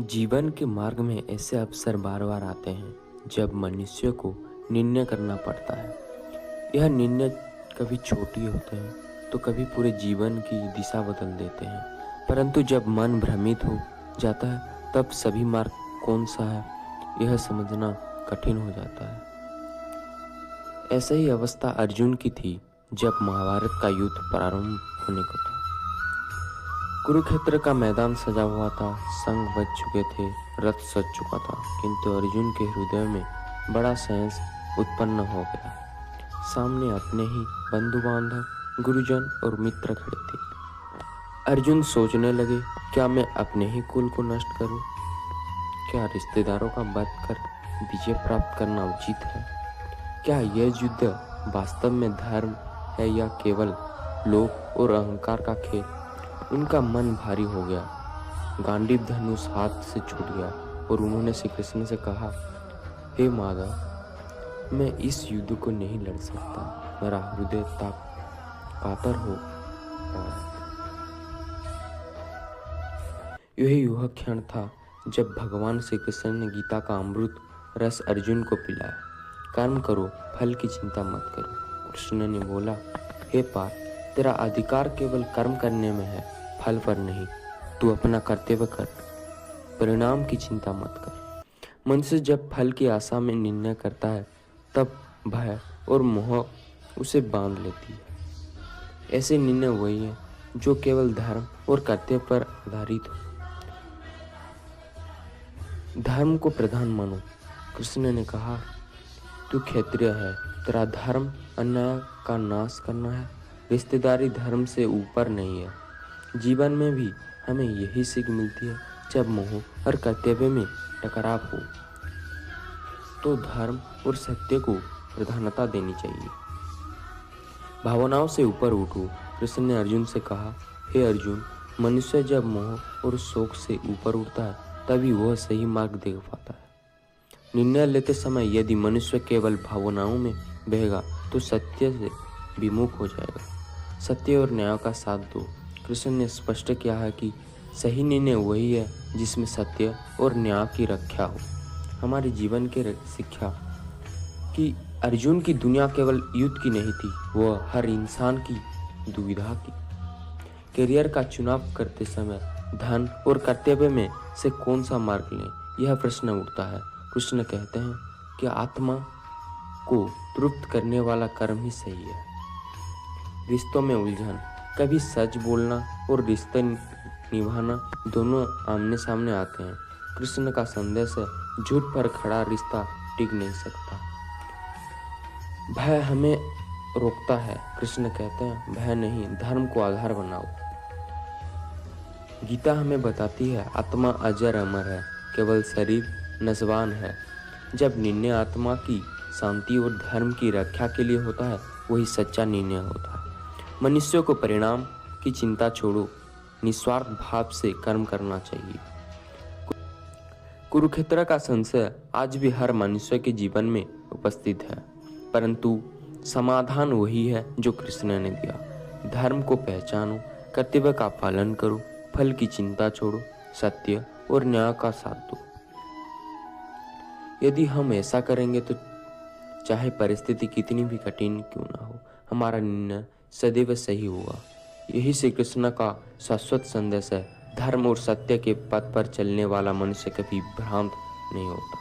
जीवन के मार्ग में ऐसे अवसर बार बार आते हैं जब मनुष्य को निर्णय करना पड़ता है। यह निर्णय कभी छोटे होते हैं तो कभी पूरे जीवन की दिशा बदल देते हैं। परंतु जब मन भ्रमित हो जाता है तब सभी मार्ग कौन सा है यह समझना कठिन हो जाता है। ऐसे ही अवस्था अर्जुन की थी जब महाभारत का युद्ध प्रारंभ होने को था। कुरुक्षेत्र का मैदान सजा हुआ था, संग बज चुके थे, रथ सज चुका था, किंतु अर्जुन के हृदय में बड़ा संशय उत्पन्न हो गया। सामने अपने ही बंधु बांधव, गुरुजन और मित्र खड़े थे। अर्जुन सोचने लगे, क्या मैं अपने ही कुल को नष्ट करूं? क्या रिश्तेदारों का वध कर विजय प्राप्त करना उचित है? क्या यह युद्ध वास्तव में धर्म है या केवल लोभ और अहंकार का खेल? उनका मन भारी हो गया। गांडीव धनुष हाथ से छूट गया और उन्होंने श्री कृष्ण से कहा, हे माधव, मैं इस युद्ध को नहीं लड़ सकता। मेरा हृदय कातर हो रहा है। यही वह क्षण था जब भगवान श्री कृष्ण ने गीता का अमृत रस अर्जुन को पिलाया। कर्म करो, फल की चिंता मत करो। कृष्ण ने बोला, हे पार्थ, तेरा अधिकार केवल कर्म करने में है, फल पर नहीं। तू अपना कर्तव्य कर, परिणाम की चिंता मत कर। मनुष्य जब फल की आशा में निर्णय करता है तब भय और मोह उसे बांध लेती है। ऐसे निर्णय वही है जो केवल धर्म और कर्तव्य पर आधारित हो। धर्म को प्रधान मानो। कृष्ण ने कहा, तू क्षत्रिय है, तेरा धर्म अन्याय का नाश करना है। रिश्तेदारी धर्म से ऊपर नहीं है। जीवन में भी हमें यही सीख मिलती है। जब मोह और कर्तव्य में टकराव हो तो धर्म और सत्य को प्रधानता देनी चाहिए। भावनाओं से ऊपर उठो। कृष्ण ने अर्जुन से कहा, हे अर्जुन, मनुष्य जब मोह और शोक से ऊपर उठता है तभी वह सही मार्ग देख पाता है। निर्णय लेते समय यदि मनुष्य केवल भावनाओं में बहेगा तो सत्य से विमुख हो जाएगा। सत्य और न्याय का साथ दो। कृष्ण ने स्पष्ट किया है कि सही निर्णय वही है जिसमें सत्य और न्याय की रक्षा हो। हमारे जीवन की शिक्षा कि अर्जुन की दुनिया केवल युद्ध की नहीं थी, वह हर इंसान की दुविधा की। करियर का चुनाव करते समय धन और कर्तव्य में से कौन सा मार्ग लें, यह प्रश्न उठता है। कृष्ण कहते हैं कि आत्मा को तृप्त करने वाला कर्म ही सही है। रिश्तों में उलझन, कभी सच बोलना और रिश्ते निभाना दोनों आमने सामने आते हैं। कृष्ण का संदेश है, झूठ पर खड़ा रिश्ता टिक नहीं सकता। भय हमें रोकता है। कृष्ण कहते हैं, भय नहीं, धर्म को आधार बनाओ। गीता हमें बताती है, आत्मा अजर अमर है, केवल शरीर नश्वान है। जब निर्णय आत्मा की शांति और धर्म की रक्षा के लिए होता है वही सच्चा निर्णय होता है। मनुष्य को परिणाम की चिंता छोड़ो, निस्वार्थ भाव से कर्म करना चाहिए। कुरुक्षेत्र का संशय आज भी हर मनुष्य के जीवन में उपस्थित है, परंतु समाधान वही है जो कृष्ण ने दिया। धर्म को पहचानो, कर्तव्य का पालन करो, फल की चिंता छोड़ो, सत्य और न्याय का साथ दो। यदि हम ऐसा करेंगे तो चाहे परिस्थिति कितनी भी कठिन क्यों ना हो, हमारा निर्णय सदैव सही होगा। यही श्री कृष्ण का शाश्वत संदेश है। धर्म और सत्य के पथ पर चलने वाला मनुष्य कभी भ्रांत नहीं होता।